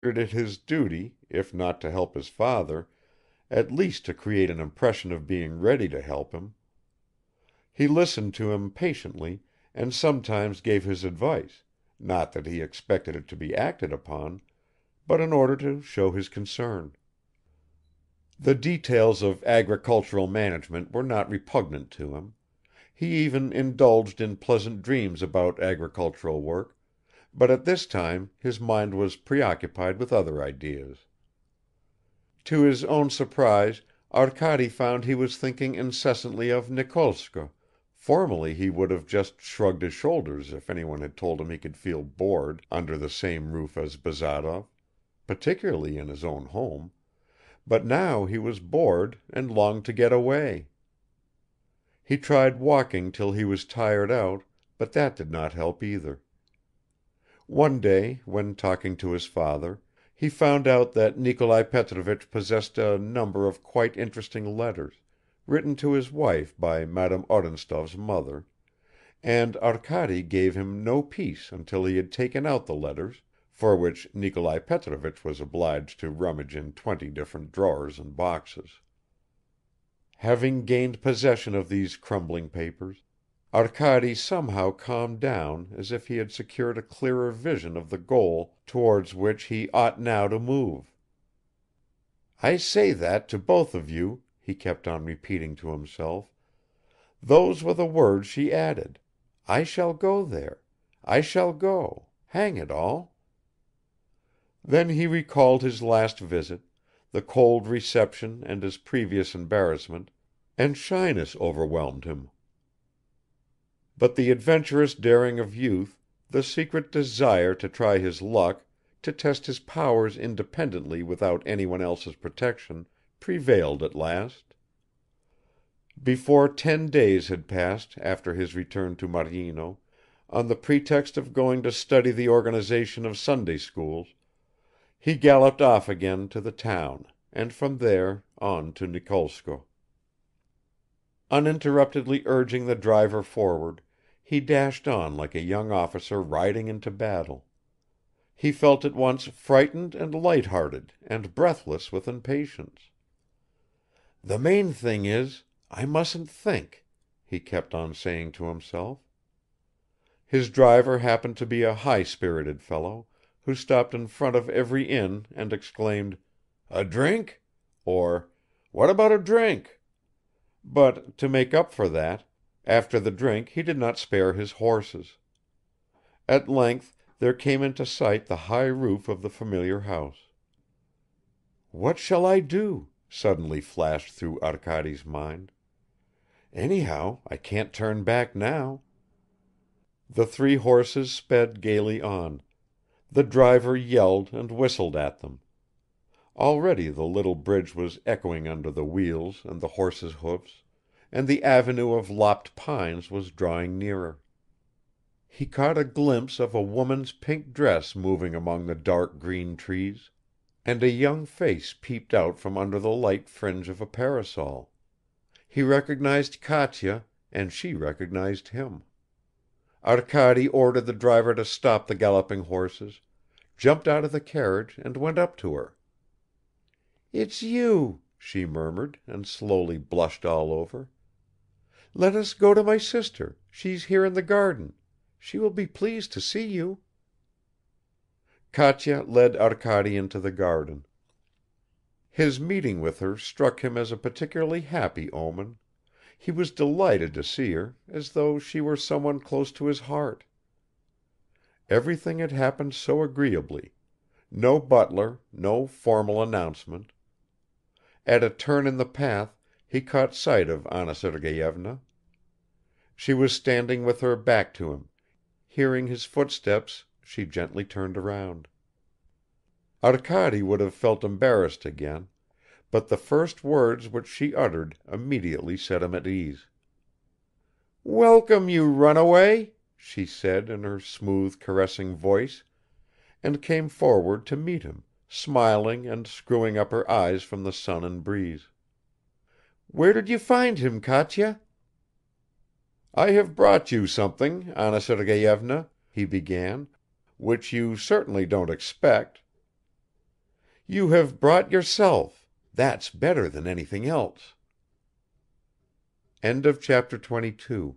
it his duty, if not to help his father, at least to create an impression of being ready to help him. He listened to him patiently and sometimes gave his advice, not that he expected it to be acted upon, but in order to show his concern. The details of agricultural management were not repugnant to him; he even indulged in pleasant dreams about agricultural work, but at this time his mind was preoccupied with other ideas. To his own surprise Arkady found he was thinking incessantly of Nikolskoe. Formerly he would have just shrugged his shoulders if anyone had told him he could feel bored under the same roof as Bazarov, particularly in his own home, but now he was bored and longed to get away. He tried walking till he was tired out, but that did not help either. One day, when talking to his father, he found out that Nikolai Petrovich possessed a number of quite interesting letters, written to his wife by Madame Odintsov's mother, and Arkady gave him no peace until he had taken out the letters, for which Nikolai Petrovich was obliged to rummage in 20 different drawers and boxes. Having gained possession of these crumbling papers, Arkady somehow calmed down as if he had secured a clearer vision of the goal towards which he ought now to move. "I say that to both of you," he kept on repeating to himself. "Those were the words she added. I shall go there. I shall go. Hang it all!" Then he recalled his last visit, the cold reception and his previous embarrassment, and shyness overwhelmed him. But the adventurous daring of youth, the secret desire to try his luck, to test his powers independently without anyone else's protection, prevailed at last. Before 10 days had passed after his return to Maryino, on the pretext of going to study the organization of Sunday schools, he galloped off again to the town, and from there on to Nikolskoe. Uninterruptedly urging the driver forward, he dashed on like a young officer riding into battle. He felt at once frightened and light-hearted and breathless with impatience. "The main thing is, I mustn't think," he kept on saying to himself. His driver happened to be a high-spirited fellow, who stopped in front of every inn and exclaimed, "A drink?" or "What about a drink?" But, to make up for that, after the drink he did not spare his horses. At length there came into sight the high roof of the familiar house. "What shall I do?" suddenly flashed through Arkady's mind. "Anyhow, I can't turn back now." The 3 horses sped gaily on; the driver yelled and whistled at them. Already the little bridge was echoing under the wheels and the horses' hoofs, and the avenue of lopped pines was drawing nearer. He caught a glimpse of a woman's pink dress moving among the dark green trees, and a young face peeped out from under the light fringe of a parasol. He recognized Katya, and she recognized him. Arkady ordered the driver to stop the galloping horses, jumped out of the carriage and went up to her. "It's you," she murmured, and slowly blushed all over. "Let us go to my sister, she's here in the garden. She will be pleased to see you." Katya led Arkady into the garden. His meeting with her struck him as a particularly happy omen; he was delighted to see her, as though she were someone close to his heart. Everything had happened so agreeably; no butler, no formal announcement. At a turn in the path he caught sight of Anna Sergeyevna. She was standing with her back to him; hearing his footsteps, she gently turned around. Arkady would have felt embarrassed again, but the first words which she uttered immediately set him at ease. "Welcome, you runaway," she said in her smooth caressing voice, and came forward to meet him, smiling and screwing up her eyes from the sun and breeze. "Where did you find him, Katya?" "I have brought you something, Anna Sergeyevna," he began, "which you certainly don't expect." You have brought yourself. That's better than anything else." Chapter 23.